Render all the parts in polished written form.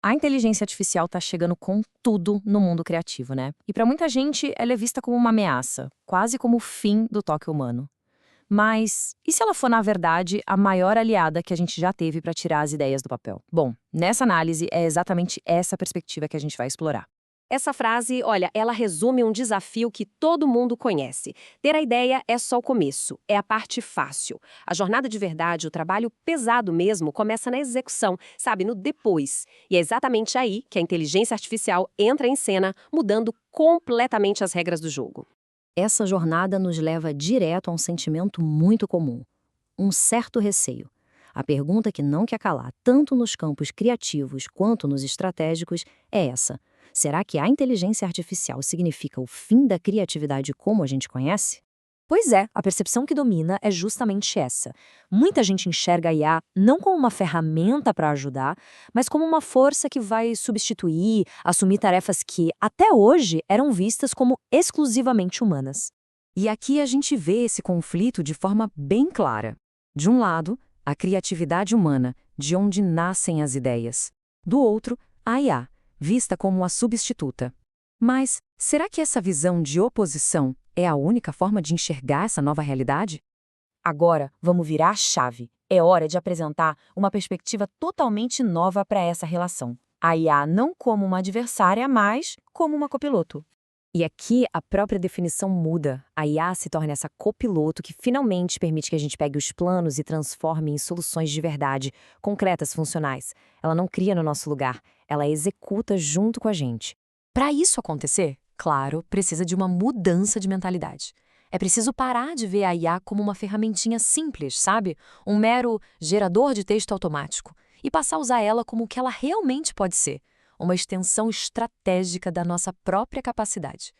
A inteligência artificial está chegando com tudo no mundo criativo, né? E para muita gente, ela é vista como uma ameaça, quase como o fim do toque humano. Mas e se ela for, na verdade, a maior aliada que a gente já teve para tirar as ideias do papel? Bom, nessa análise é exatamente essa perspectiva que a gente vai explorar. Essa frase, olha, ela resume um desafio que todo mundo conhece. Ter a ideia é só o começo, é a parte fácil. A jornada de verdade, o trabalho pesado mesmo, começa na execução, sabe, no depois. E é exatamente aí que a inteligência artificial entra em cena, mudando completamente as regras do jogo. Essa jornada nos leva direto a um sentimento muito comum: um certo receio. A pergunta que não quer calar, tanto nos campos criativos quanto nos estratégicos, é essa: será que a inteligência artificial significa o fim da criatividade como a gente conhece? Pois é, a percepção que domina é justamente essa. Muita gente enxerga a IA não como uma ferramenta para ajudar, mas como uma força que vai substituir, assumir tarefas que, até hoje, eram vistas como exclusivamente humanas. E aqui a gente vê esse conflito de forma bem clara. De um lado, a criatividade humana, de onde nascem as ideias. Do outro, a IA, vista como a substituta. Mas será que essa visão de oposição é a única forma de enxergar essa nova realidade? Agora, vamos virar a chave. É hora de apresentar uma perspectiva totalmente nova para essa relação. A IA não como uma adversária, mas como uma copiloto. E aqui a própria definição muda. A IA se torna essa copiloto que finalmente permite que a gente pegue os planos e transforme em soluções de verdade, concretas, funcionais. Ela não cria no nosso lugar, ela executa junto com a gente. Para isso acontecer, claro, precisa de uma mudança de mentalidade. É preciso parar de ver a IA como uma ferramentinha simples, sabe? Um mero gerador de texto automático. E passar a usar ela como o que ela realmente pode ser: uma extensão estratégica da nossa própria capacidade.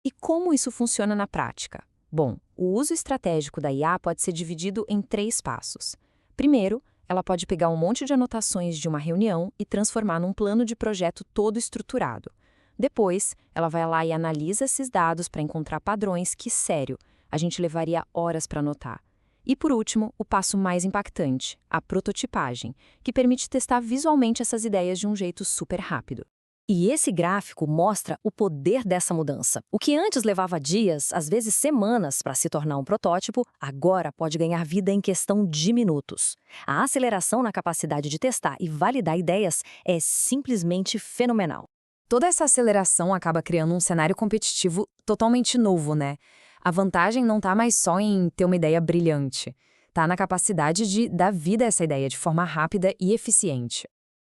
E como isso funciona na prática? Bom, o uso estratégico da IA pode ser dividido em 3 passos. Primeiro, ela pode pegar um monte de anotações de uma reunião e transformar num plano de projeto todo estruturado. Depois, ela vai lá e analisa esses dados para encontrar padrões que, sério, a gente levaria horas para anotar. E por último, o passo mais impactante, a prototipagem, que permite testar visualmente essas ideias de um jeito super rápido. E esse gráfico mostra o poder dessa mudança. O que antes levava dias, às vezes semanas, para se tornar um protótipo, agora pode ganhar vida em questão de minutos. A aceleração na capacidade de testar e validar ideias é simplesmente fenomenal. Toda essa aceleração acaba criando um cenário competitivo totalmente novo, né? A vantagem não está mais só em ter uma ideia brilhante. Está na capacidade de dar vida a essa ideia de forma rápida e eficiente.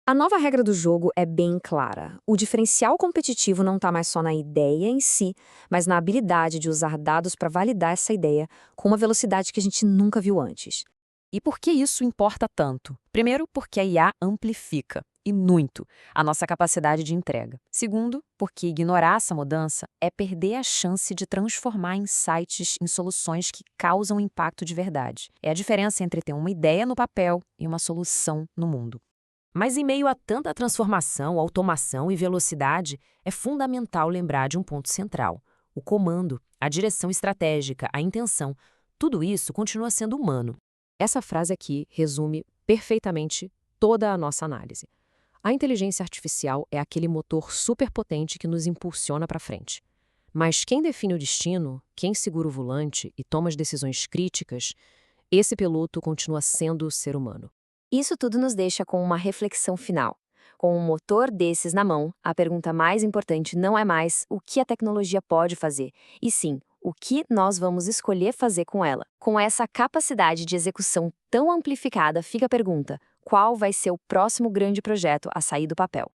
A nova regra do jogo é bem clara. O diferencial competitivo não está mais só na ideia em si, mas na habilidade de usar dados para validar essa ideia com uma velocidade que a gente nunca viu antes. E por que isso importa tanto? Primeiro, porque a IA amplifica, e muito, a nossa capacidade de entrega. Segundo, porque ignorar essa mudança é perder a chance de transformar insights em soluções que causam impacto de verdade. É a diferença entre ter uma ideia no papel e uma solução no mundo. Mas em meio a tanta transformação, automação e velocidade, é fundamental lembrar de um ponto central: o comando, a direção estratégica, a intenção. Tudo isso continua sendo humano. Essa frase aqui resume perfeitamente toda a nossa análise. A inteligência artificial é aquele motor superpotente que nos impulsiona para frente. Mas quem define o destino, quem segura o volante e toma as decisões críticas, esse piloto continua sendo o ser humano. Isso tudo nos deixa com uma reflexão final. Com um motor desses na mão, a pergunta mais importante não é mais o que a tecnologia pode fazer, e sim, o que nós vamos escolher fazer com ela. Com essa capacidade de execução tão amplificada, fica a pergunta: qual vai ser o próximo grande projeto a sair do papel?